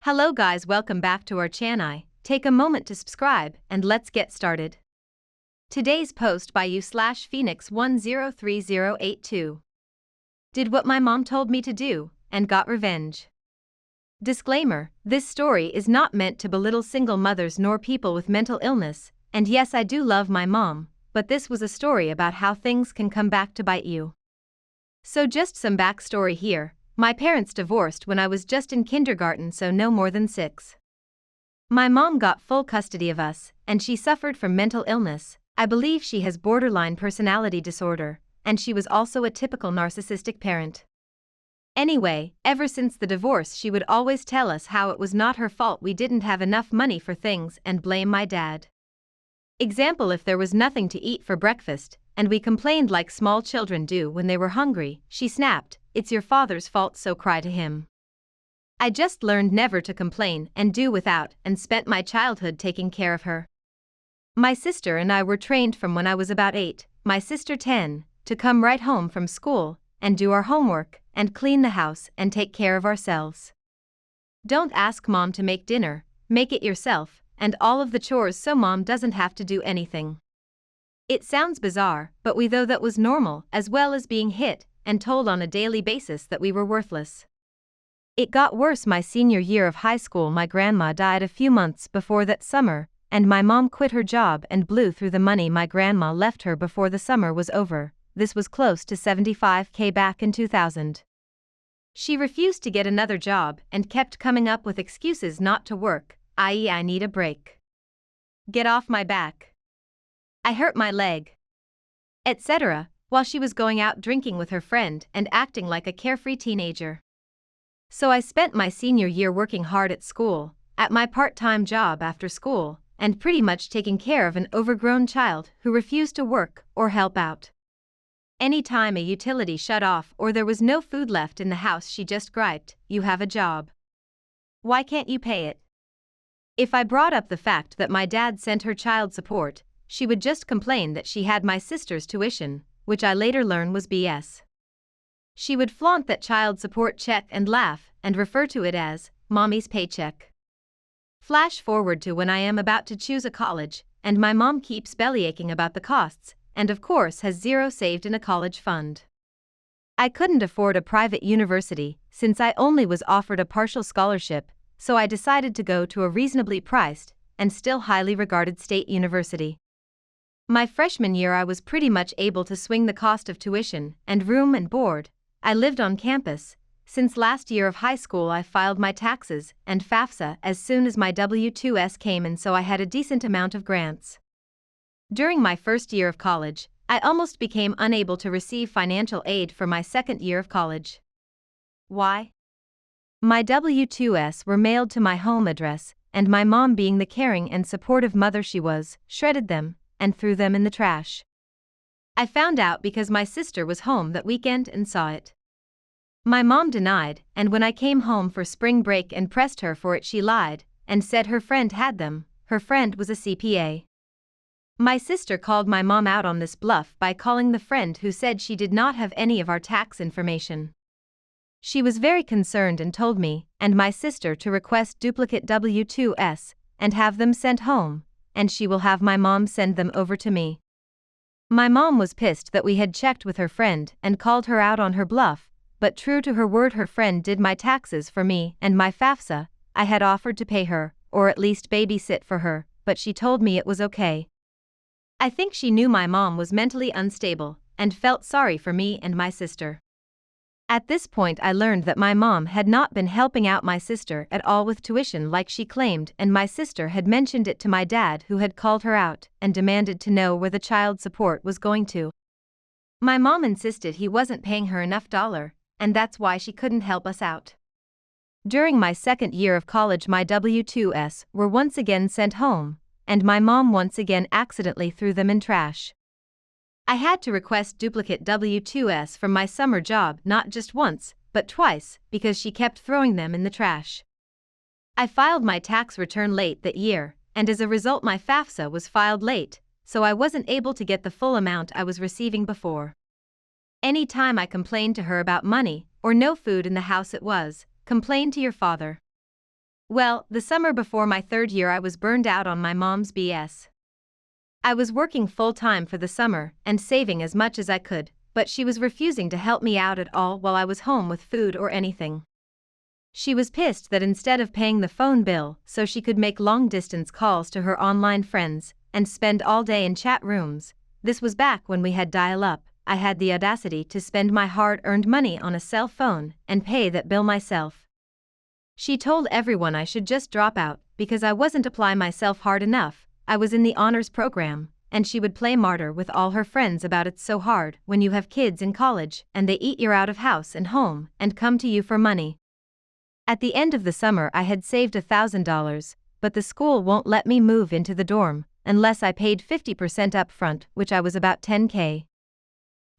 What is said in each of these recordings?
Hello guys, welcome back to our channel. Take a moment to subscribe and let's get started. Today's post by you/Phoenix103082. Did what my mom told me to do and got revenge. Disclaimer: this story is not meant to belittle single mothers nor people with mental illness, and yes, I do love my mom, but this was a story about how things can come back to bite you. So just some backstory here. My parents divorced when I was just in kindergarten, so no more than 6. My mom got full custody of us, and she suffered from mental illness. I believe she has borderline personality disorder, and she was also a typical narcissistic parent. Anyway, ever since the divorce, she would always tell us how it was not her fault we didn't have enough money for things and blame my dad. Example: if there was nothing to eat for breakfast, and we complained like small children do when they were hungry, she snapped, "It's your father's fault, so cry to him." I just learned never to complain and do without, and spent my childhood taking care of her. My sister and I were trained from when I was about 8, my sister 10, to come right home from school and do our homework and clean the house and take care of ourselves. Don't ask mom to make dinner, make it yourself, and all of the chores so mom doesn't have to do anything. It sounds bizarre, but we thought that was normal, as well as being hit and told on a daily basis that we were worthless. It got worse my senior year of high school. My grandma died a few months before that summer, and my mom quit her job and blew through the money my grandma left her before the summer was over. This was close to $75,000 back in 2000. She refused to get another job and kept coming up with excuses not to work, i.e., I need a break. Get off my back. I hurt my leg, etc., while she was going out drinking with her friend and acting like a carefree teenager. So I spent my senior year working hard at school, at my part-time job after school, and pretty much taking care of an overgrown child who refused to work or help out. Anytime a utility shut off or there was no food left in the house, she just griped, "You have a job. Why can't you pay it?" If I brought up the fact that my dad sent her child support, she would just complain that she had my sister's tuition, which I later learned was BS. She would flaunt that child support check and laugh and refer to it as mommy's paycheck. Flash forward to when I am about to choose a college, and my mom keeps bellyaching about the costs, and of course has zero saved in a college fund. I couldn't afford a private university since I only was offered a partial scholarship, so I decided to go to a reasonably priced and still highly regarded state university. My freshman year I was pretty much able to swing the cost of tuition and room and board. I lived on campus. Since last year of high school I filed my taxes and FAFSA as soon as my W-2s came in, so I had a decent amount of grants. During my first year of college, I almost became unable to receive financial aid for my second year of college. Why? My W-2s were mailed to my home address, and my mom, being the caring and supportive mother she was, shredded them and threw them in the trash. I found out because my sister was home that weekend and saw it. My mom denied, and when I came home for spring break and pressed her for it, she lied and said her friend had them. Her friend was a CPA. My sister called my mom out on this bluff by calling the friend who said she did not have any of our tax information. She was very concerned and told me and my sister to request duplicate W-2s and have them sent home, and she will have my mom send them over to me. My mom was pissed that we had checked with her friend and called her out on her bluff, but true to her word, her friend did my taxes for me and my FAFSA. I had offered to pay her, or at least babysit for her, but she told me it was okay. I think she knew my mom was mentally unstable and felt sorry for me and my sister. At this point I learned that my mom had not been helping out my sister at all with tuition like she claimed, and my sister had mentioned it to my dad, who had called her out and demanded to know where the child support was going to. My mom insisted he wasn't paying her enough dollar, and that's why she couldn't help us out. During my second year of college my W-2s were once again sent home, and my mom once again accidentally threw them in trash. I had to request duplicate W-2s from my summer job not just once, but twice, because she kept throwing them in the trash. I filed my tax return late that year, and as a result my FAFSA was filed late, so I wasn't able to get the full amount I was receiving before. Any time I complained to her about money or no food in the house, it was, "Complain to your father." Well, the summer before my third year I was burned out on my mom's BS. I was working full-time for the summer and saving as much as I could, but she was refusing to help me out at all while I was home with food or anything. She was pissed that instead of paying the phone bill so she could make long-distance calls to her online friends and spend all day in chat rooms, this was back when we had dial-up, I had the audacity to spend my hard-earned money on a cell phone and pay that bill myself. She told everyone I should just drop out because I wasn't applying myself hard enough. I was in the honors program, and she would play martyr with all her friends about it's so hard when you have kids in college and they eat you out of house and home and come to you for money. At the end of the summer I had saved $1,000, but the school won't let me move into the dorm unless I paid 50% upfront, which I was about $10K.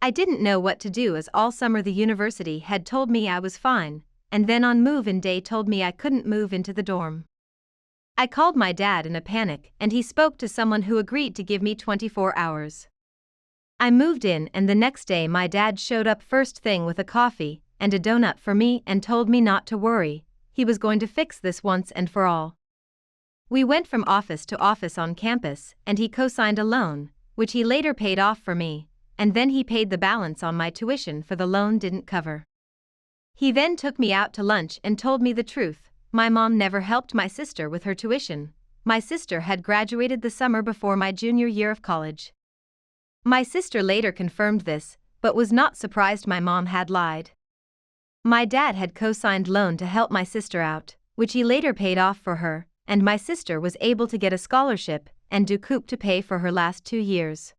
I didn't know what to do as all summer the university had told me I was fine, and then on move-in day told me I couldn't move into the dorm. I called my dad in a panic and he spoke to someone who agreed to give me 24 hours. I moved in and the next day my dad showed up first thing with a coffee and a donut for me and told me not to worry, he was going to fix this once and for all. We went from office to office on campus and he co-signed a loan, which he later paid off for me, and then he paid the balance on my tuition for the loan didn't cover. He then took me out to lunch and told me the truth. My mom never helped my sister with her tuition. My sister had graduated the summer before my junior year of college. My sister later confirmed this, but was not surprised my mom had lied. My dad had co-signed loan to help my sister out, which he later paid off for her, and my sister was able to get a scholarship and do COOP to pay for her last 2 years.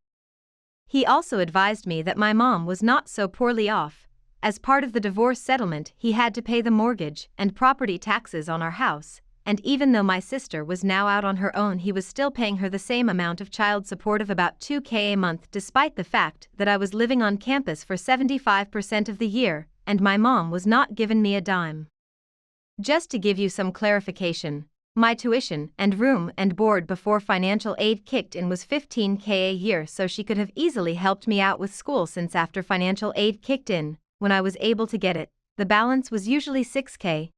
He also advised me that my mom was not so poorly off. As part of the divorce settlement, he had to pay the mortgage and property taxes on our house, and even though my sister was now out on her own, he was still paying her the same amount of child support of about $2K a month, despite the fact that I was living on campus for 75% of the year, and my mom was not giving me a dime. Just to give you some clarification, my tuition and room and board before financial aid kicked in was $15K a year, so she could have easily helped me out with school, since after financial aid kicked in, when I was able to get it, the balance was usually $6K.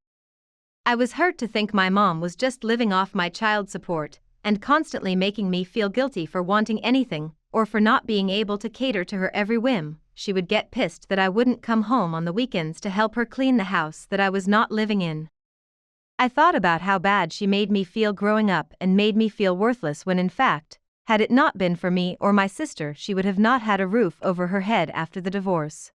I was hurt to think my mom was just living off my child support and constantly making me feel guilty for wanting anything or for not being able to cater to her every whim. She would get pissed that I wouldn't come home on the weekends to help her clean the house that I was not living in. I thought about how bad she made me feel growing up and made me feel worthless when in fact, had it not been for me or my sister, she would have not had a roof over her head after the divorce.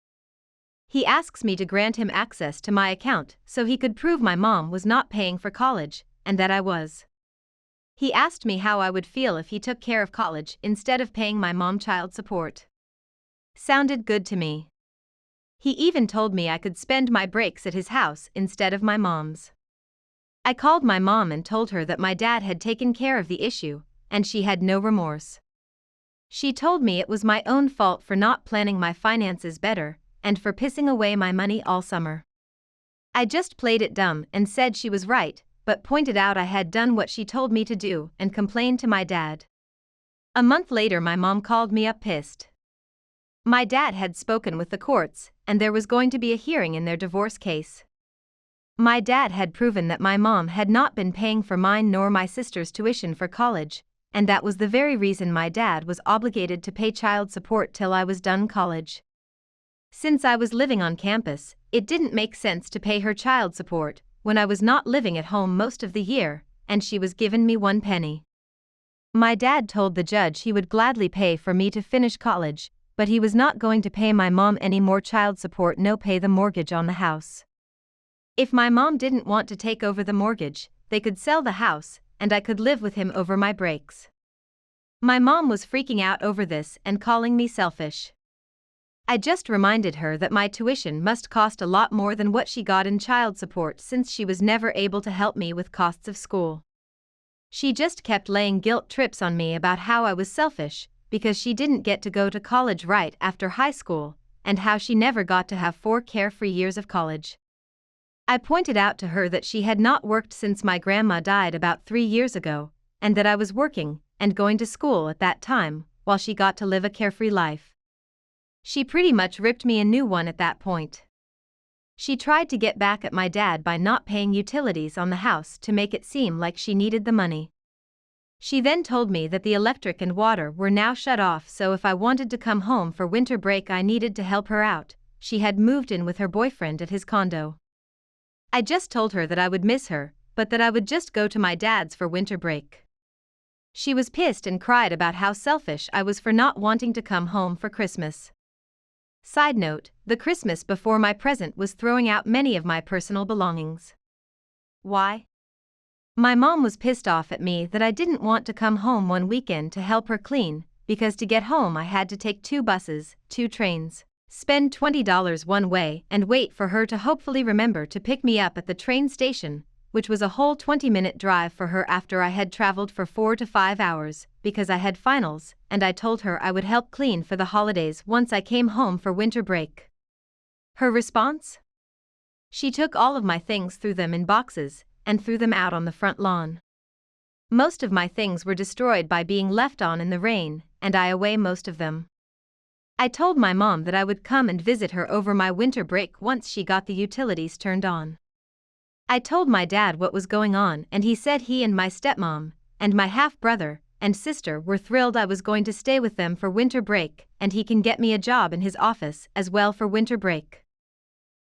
He asks me to grant him access to my account so he could prove my mom was not paying for college, and that I was. He asked me how I would feel if he took care of college instead of paying my mom child support. Sounded good to me. He even told me I could spend my breaks at his house instead of my mom's. I called my mom and told her that my dad had taken care of the issue, and she had no remorse. She told me it was my own fault for not planning my finances better, and for pissing away my money all summer. I just played it dumb and said she was right, but pointed out I had done what she told me to do and complained to my dad. A month later my mom called me up pissed. My dad had spoken with the courts, and there was going to be a hearing in their divorce case. My dad had proven that my mom had not been paying for mine nor my sister's tuition for college, and that was the very reason my dad was obligated to pay child support till I was done college. Since I was living on campus, it didn't make sense to pay her child support when I was not living at home most of the year, and she was given me 1 penny. My dad told the judge he would gladly pay for me to finish college, but he was not going to pay my mom any more child support, no pay the mortgage on the house. If my mom didn't want to take over the mortgage, they could sell the house, and I could live with him over my breaks. My mom was freaking out over this and calling me selfish. I just reminded her that my tuition must cost a lot more than what she got in child support, since she was never able to help me with costs of school. She just kept laying guilt trips on me about how I was selfish, because she didn't get to go to college right after high school, and how she never got to have 4 carefree years of college. I pointed out to her that she had not worked since my grandma died about 3 years ago, and that I was working and going to school at that time, while she got to live a carefree life. She pretty much ripped me a new one at that point. She tried to get back at my dad by not paying utilities on the house to make it seem like she needed the money. She then told me that the electric and water were now shut off, so if I wanted to come home for winter break I needed to help her out. She had moved in with her boyfriend at his condo. I just told her that I would miss her, but that I would just go to my dad's for winter break. She was pissed and cried about how selfish I was for not wanting to come home for Christmas. Side note, the Christmas before my present was throwing out many of my personal belongings. Why? My mom was pissed off at me that I didn't want to come home one weekend to help her clean, because to get home I had to take 2 buses, 2 trains, spend $20 one way and wait for her to hopefully remember to pick me up at the train station, which was a whole 20-minute drive for her after I had traveled for 4 to 5 hours, because I had finals, and I told her I would help clean for the holidays once I came home for winter break. Her response? She took all of my things, threw them in boxes, and threw them out on the front lawn. Most of my things were destroyed by being left on in the rain, and I away most of them. I told my mom that I would come and visit her over my winter break once she got the utilities turned on. I told my dad what was going on, and he said he and my stepmom, and my half-brother and sister were thrilled I was going to stay with them for winter break, and he can get me a job in his office as well for winter break.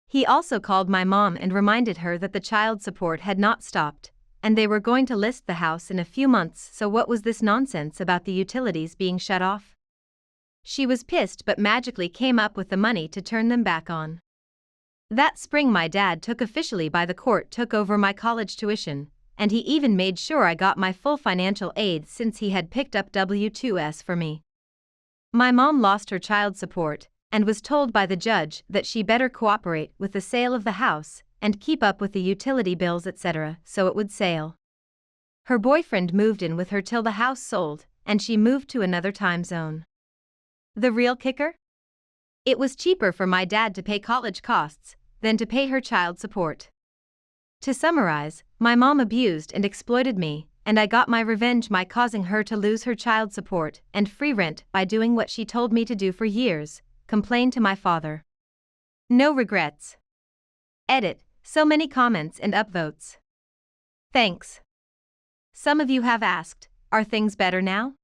He also called my mom and reminded her that the child support had not stopped, and they were going to list the house in a few months, so what was this nonsense about the utilities being shut off? She was pissed but magically came up with the money to turn them back on. That spring my dad took officially by the court took over my college tuition, and he even made sure I got my full financial aid since he had picked up W-2s for me. My mom lost her child support, and was told by the judge that she better cooperate with the sale of the house and keep up with the utility bills etc. so it would sale. Her boyfriend moved in with her till the house sold, and she moved to another time zone. The real kicker? It was cheaper for my dad to pay college costs than to pay her child support. To summarize, my mom abused and exploited me, and I got my revenge by causing her to lose her child support and free rent by doing what she told me to do for years. Complained to my father. No regrets. Edit, so many comments and upvotes. Thanks. Some of you have asked, are things better now?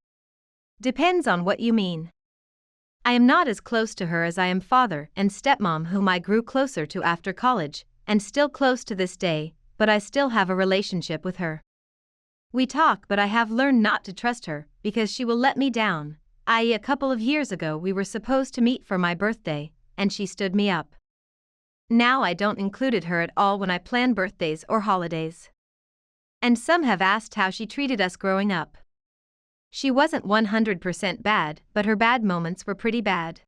Depends on what you mean. I am not as close to her as I am father and stepmom whom I grew closer to after college, and still close to this day, but I still have a relationship with her. We talk, but I have learned not to trust her because she will let me down. I.e., a couple of years ago we were supposed to meet for my birthday, and she stood me up. Now I don't included her at all when I plan birthdays or holidays. And some have asked how she treated us growing up. She wasn't 100% bad, but her bad moments were pretty bad.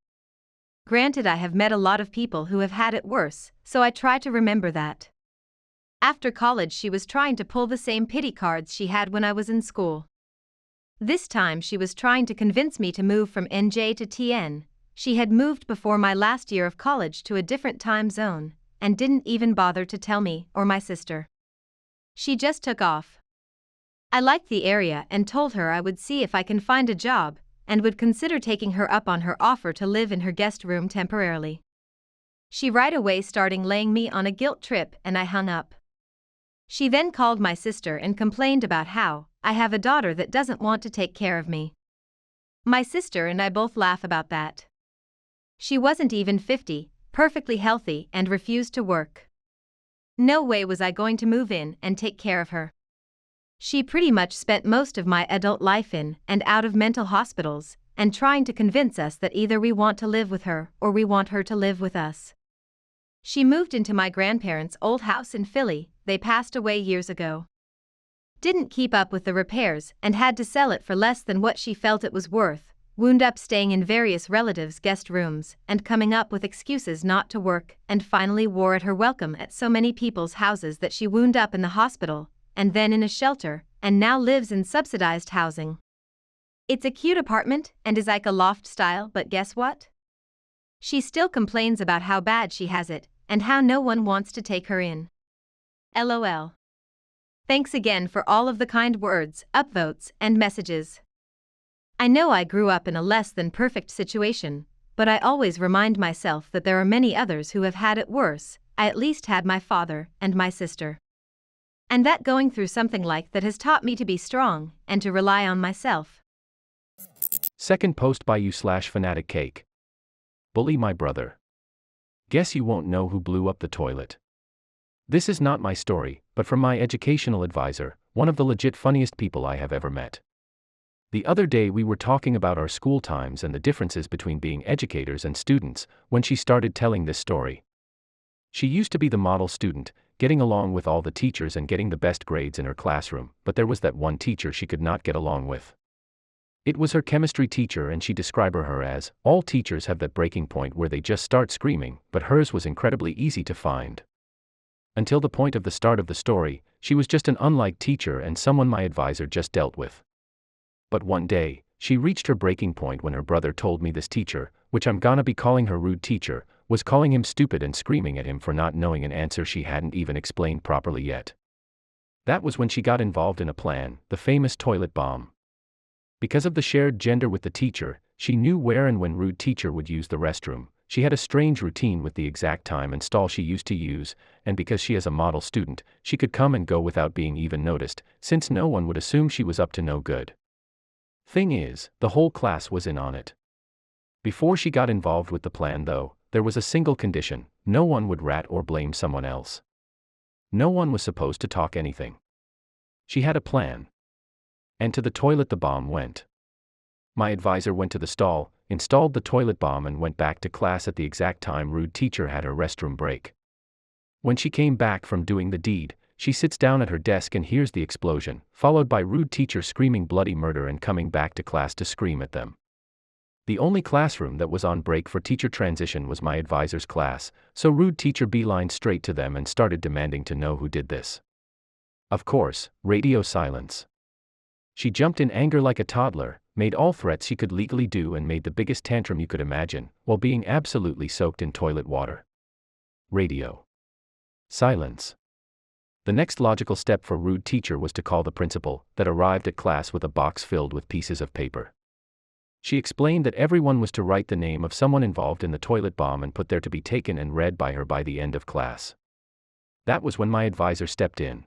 Granted, I have met a lot of people who have had it worse, so I try to remember that. After college she was trying to pull the same pity cards she had when I was in school. This time she was trying to convince me to move from NJ to TN. She had moved before my last year of college to a different time zone, and didn't even bother to tell me or my sister. She just took off. I liked the area and told her I would see if I can find a job, and would consider taking her up on her offer to live in her guest room temporarily. She right away started laying me on a guilt trip, and I hung up. She then called my sister and complained about how I have a daughter that doesn't want to take care of me. My sister and I both laugh about that. She wasn't even 50, perfectly healthy, and refused to work. No way was I going to move in and take care of her. She pretty much spent most of my adult life in and out of mental hospitals, and trying to convince us that either we want to live with her or we want her to live with us. She moved into my grandparents' old house in Philly. They passed away years ago. Didn't keep up with the repairs and had to sell it for less than what she felt it was worth, wound up staying in various relatives' guest rooms and coming up with excuses not to work, and finally wore at her welcome at so many people's houses that she wound up in the hospital, and then in a shelter, and now lives in subsidized housing. It's a cute apartment and is like a loft style, but guess what? She still complains about how bad she has it and how no one wants to take her in. LOL. Thanks again for all of the kind words, upvotes, and messages. I know I grew up in a less than perfect situation, but I always remind myself that there are many others who have had it worse. I at least had my father and my sister. And that going through something like that has taught me to be strong and to rely on myself. Second post by you/fanatic cake. Bully my brother. Guess you won't know who blew up the toilet. This is not my story, but from my educational advisor, one of the legit funniest people I have ever met. The other day we were talking about our school times and the differences between being educators and students, when she started telling this story. She used to be the model student, getting along with all the teachers and getting the best grades in her classroom, but there was that one teacher she could not get along with. It was her chemistry teacher, and she described her as, all teachers have that breaking point where they just start screaming, but hers was incredibly easy to find. Until the point of the start of the story, she was just an unliked teacher and someone my advisor just dealt with. But one day, she reached her breaking point when her brother told me this teacher, which I'm gonna be calling her rude teacher, was calling him stupid and screaming at him for not knowing an answer she hadn't even explained properly yet. That was when she got involved in a plan, the famous toilet bomb. Because of the shared gender with the teacher, she knew where and when rude teacher would use the restroom. She had a strange routine with the exact time and stall she used to use, and because she is a model student, she could come and go without being even noticed, since no one would assume she was up to no good. Thing is, the whole class was in on it. Before she got involved with the plan though, there was a single condition: no one would rat or blame someone else. No one was supposed to talk anything. She had a plan. And to the toilet the bomb went. My advisor went to the stall, installed the toilet bomb and went back to class at the exact time rude teacher had her restroom break. When she came back from doing the deed, she sits down at her desk and hears the explosion, followed by rude teacher screaming bloody murder and coming back to class to scream at them. The only classroom that was on break for teacher transition was my advisor's class, so rude teacher beelined straight to them and started demanding to know who did this. Of course, radio silence. She jumped in anger like a toddler, made all threats she could legally do and made the biggest tantrum you could imagine, while being absolutely soaked in toilet water. Radio silence. The next logical step for rude teacher was to call the principal, that arrived at class with a box filled with pieces of paper. She explained that everyone was to write the name of someone involved in the toilet bomb and put there to be taken and read by her by the end of class. That was when my advisor stepped in.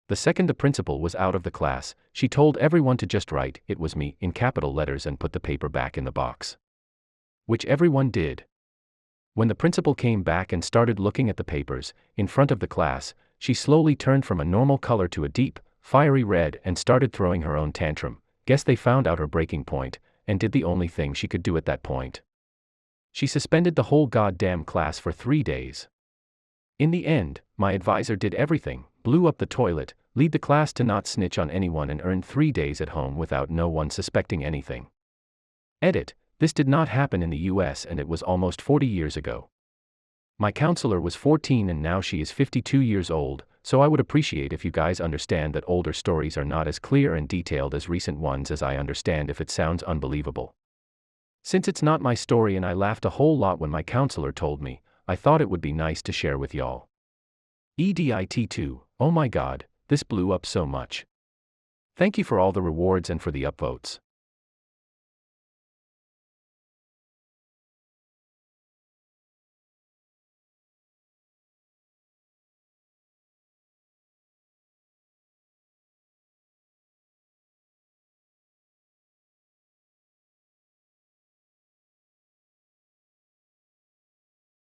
The second the principal was out of the class, she told everyone to just write, "It was me," in capital letters and put the paper back in the box. Which everyone did. When the principal came back and started looking at the papers, in front of the class, she slowly turned from a normal color to a deep, fiery red and started throwing her own tantrum. Guess they found out her breaking point, and did the only thing she could do at that point. She suspended the whole goddamn class for 3 days. In the end, my advisor did everything, blew up the toilet, lead the class to not snitch on anyone and earned 3 days at home without no one suspecting anything. Edit: this did not happen in the US and it was almost 40 years ago. My counselor was 14 and now she is 52 years old, so I would appreciate if you guys understand that older stories are not as clear and detailed as recent ones, as I understand if it sounds unbelievable. Since it's not my story and I laughed a whole lot when my counselor told me, I thought it would be nice to share with y'all. EDIT2, oh my god, this blew up so much. Thank you for all the rewards and for the upvotes.